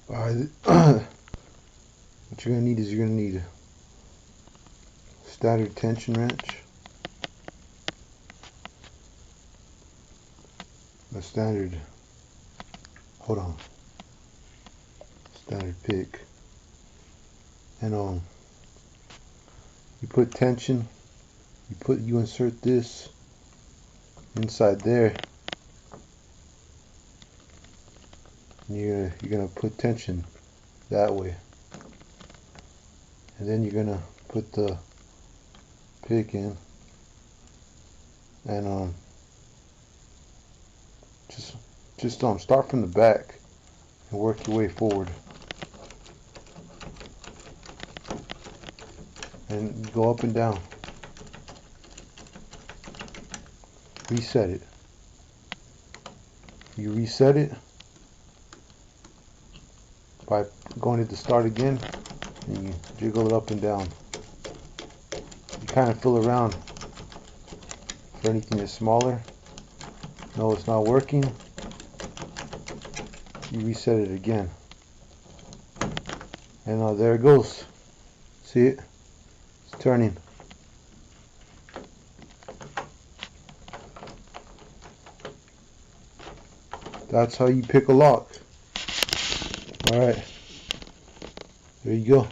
Alright, what you're going to need is you're going to need a standard tension wrench, a standard, standard pick, and you put tension, you insert this inside there, and you're gonna put tension that way, and then you're gonna put the pick in, and just start from the back and work your way forward, and go up and down. Reset it. You reset it by going to the start again, and you jiggle it up and down. You kind of feel around for anything that's smaller. No, it's not working. You reset it again, and there it goes. See it? It's turning. That's how you pick a lock. Alright, there you go.